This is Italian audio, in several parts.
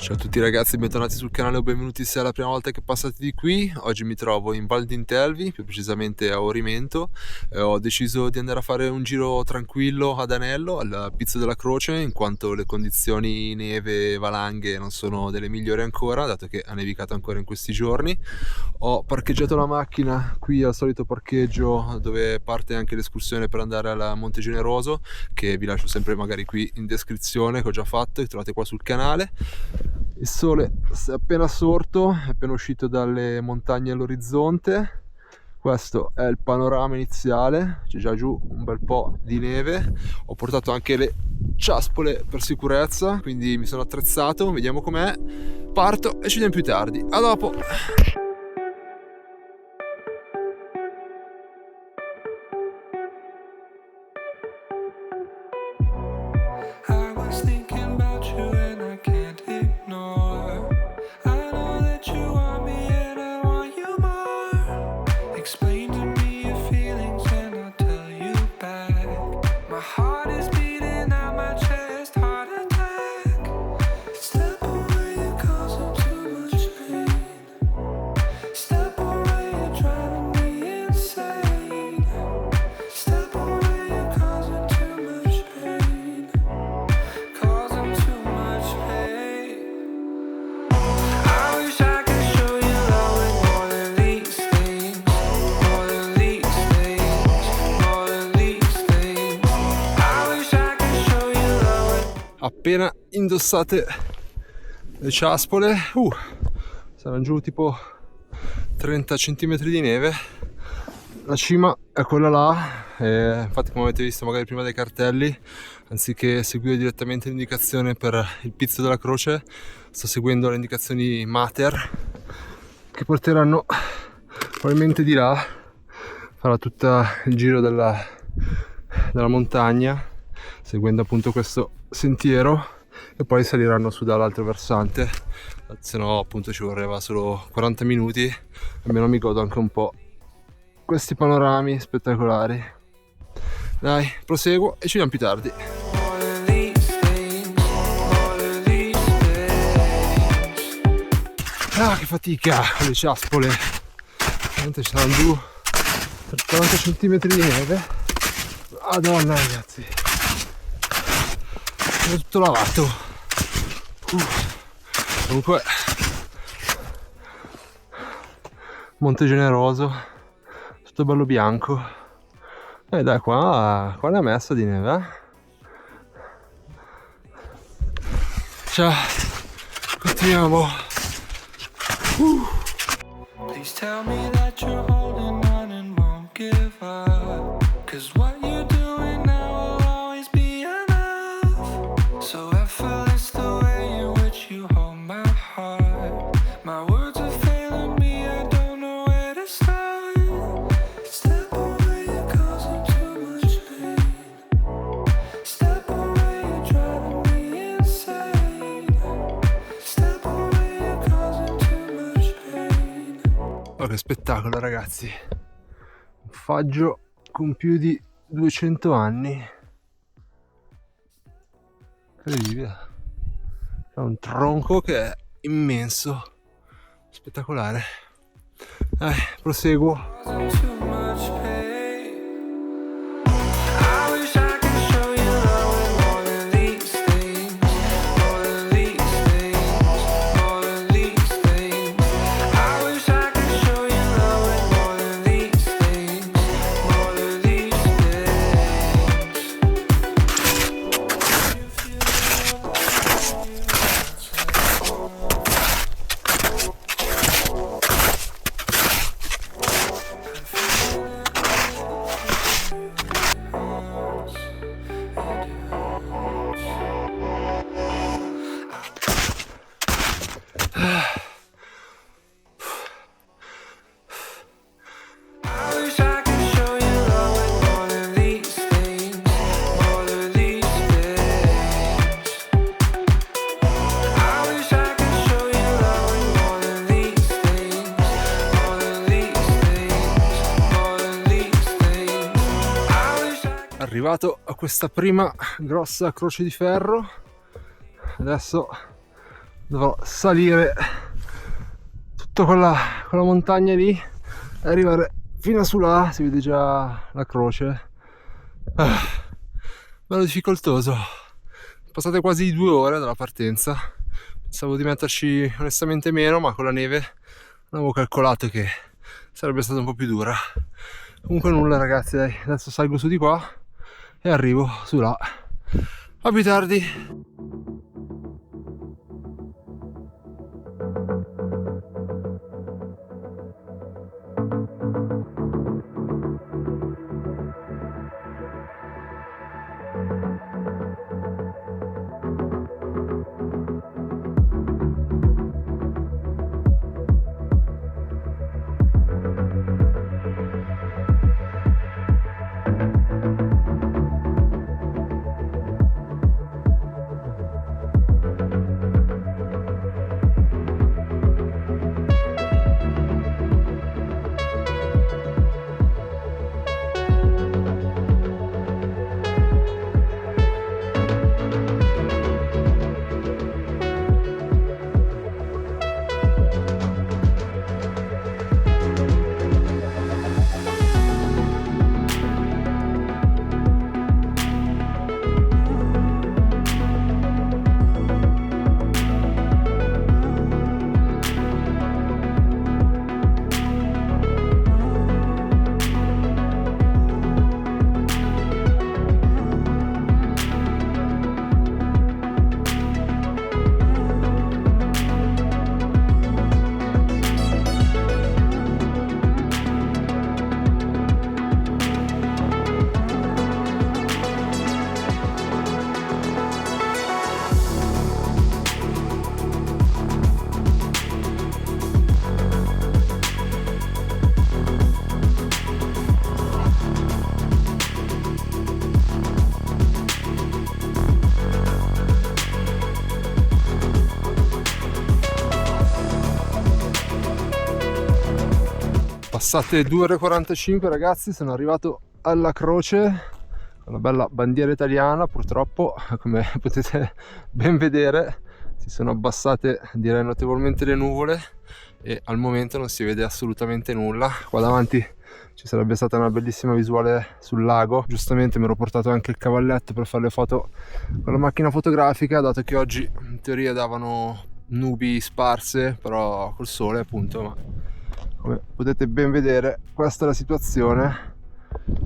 Ciao a tutti ragazzi, bentornati sul canale o benvenuti se è la prima volta che passate di qui. Oggi mi trovo in Val d'Intelvi, più precisamente a Orimento. Ho deciso di andare a fare un giro tranquillo ad Anello, al Pizzo della Croce, in quanto le condizioni neve e valanghe non sono delle migliori ancora, dato che ha nevicato ancora in questi giorni. Ho parcheggiato la macchina qui al solito parcheggio dove parte anche l'escursione per andare al Monte Generoso, che vi lascio sempre magari qui in descrizione, che ho già fatto e trovate qua sul canale. Il sole è appena sorto, è appena uscito dalle montagne all'orizzonte. Questo è il panorama iniziale, c'è già giù un bel po' di neve. Ho portato anche le ciaspole per sicurezza, quindi mi sono attrezzato, vediamo com'è. Parto e ci vediamo più tardi. A dopo! Appena indossate le ciaspole, saranno giù tipo 30 cm di neve. La cima è quella là, e infatti come avete visto magari prima dai cartelli, anziché seguire direttamente l'indicazione per il Pizzo della Croce, sto seguendo le indicazioni Mater che porteranno probabilmente di là. Farà tutto il giro della montagna seguendo appunto questo sentiero e poi saliranno su dall'altro versante, se no appunto ci vorreva solo 40 minuti, almeno mi godo anche un po' questi panorami spettacolari. Dai, proseguo e ci vediamo più tardi. Ah, che fatica con le ciaspole, veramente ci saranno giù 40 cm di neve. Madonna ragazzi, è tutto lavato. Comunque Monte Generoso, tutto bello bianco. E dai, qua l'ha messa di neve, Ciao, continuiamo. Please tell me that you're holding on and won't give up, 'cause what you're doing now will always be enough. So effortless the way in which you hold my heart. My words are failing me, I don't know where to start. Step away, you're causing too much pain. Step away, you're driving me insane. Step away, you're causing too much pain. Oh, che spettacolo ragazzi, un faggio con più di 200 anni, incredibile. C'è un tronco che è immenso, spettacolare. Dai, proseguo. Causing too much pain. I wish I could show you love with more than these things, more than these things, more than these things. I wish I could show you love with more than these things, more than these I wish I could show you love with more than these things, more than these things. I wish I could show you love with more than these things, more than these things, more than these things. I wish I could. Arrivato a questa prima grossa croce di ferro, adesso dovrò salire tutta quella montagna lì e arrivare fino a su là. Si vede già la croce. Bello difficoltoso. Passate quasi 2 ore dalla partenza. Pensavo di metterci onestamente meno, ma con la neve non avevo calcolato che sarebbe stata un po' più dura. Comunque nulla ragazzi, dai, adesso salgo su di qua e arrivo su là. A più tardi. Passate 2 ore e 45 ragazzi, sono arrivato alla croce con la bella bandiera italiana. Purtroppo, come potete ben vedere, si sono abbassate direi notevolmente le nuvole e al momento non si vede assolutamente nulla. Qua davanti ci sarebbe stata una bellissima visuale sul lago. Giustamente mi ero portato anche il cavalletto per fare le foto con la macchina fotografica, dato che oggi in teoria davano nubi sparse, però col sole appunto, ma come potete ben vedere questa è la situazione.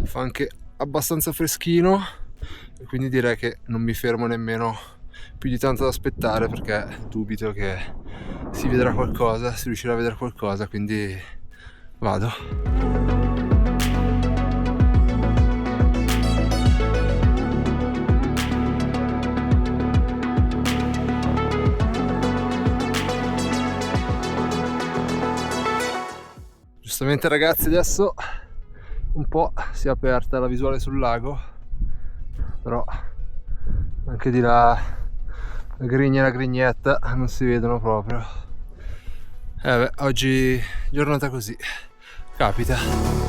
Fa anche abbastanza freschino e quindi direi che non mi fermo nemmeno più di tanto ad aspettare, perché dubito che si vedrà qualcosa, si riuscirà a vedere qualcosa, quindi vado. Giustamente ragazzi, adesso un po' si è aperta la visuale sul lago, però anche di là la grigna e la grignetta non si vedono proprio. Beh, oggi giornata così, capita.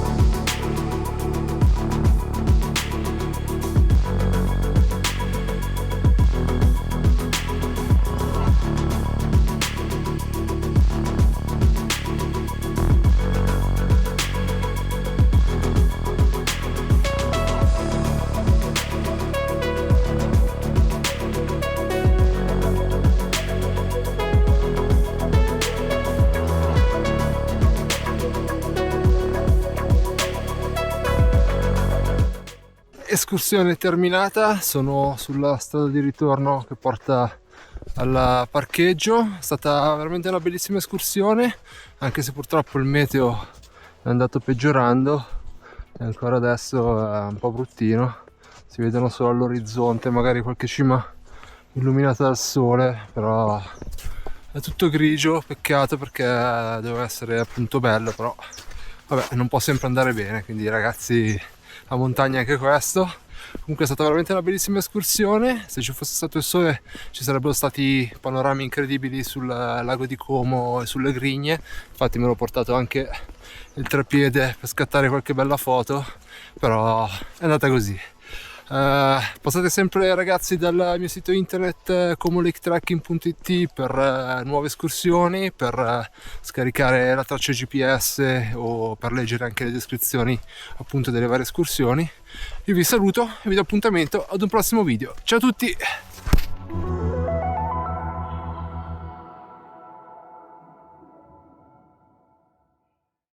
Escursione terminata, sono sulla strada di ritorno che porta al parcheggio. È stata veramente una bellissima escursione, anche se purtroppo il meteo è andato peggiorando e ancora adesso è un po' bruttino, si vedono solo all'orizzonte magari qualche cima illuminata dal sole, però è tutto grigio. Peccato, perché deve essere appunto bello, però vabbè, non può sempre andare bene, quindi ragazzi, la montagna è anche questo. Comunque è stata veramente una bellissima escursione. Se ci fosse stato il sole ci sarebbero stati panorami incredibili sul lago di Como e sulle Grigne. Infatti me l'ho portato anche il treppiede per scattare qualche bella foto, però è andata così. Passate sempre ragazzi dal mio sito internet comolaketrekking.it per nuove escursioni, per scaricare la traccia GPS o per leggere anche le descrizioni appunto delle varie escursioni. Io vi saluto e vi do appuntamento ad un prossimo video. Ciao a tutti!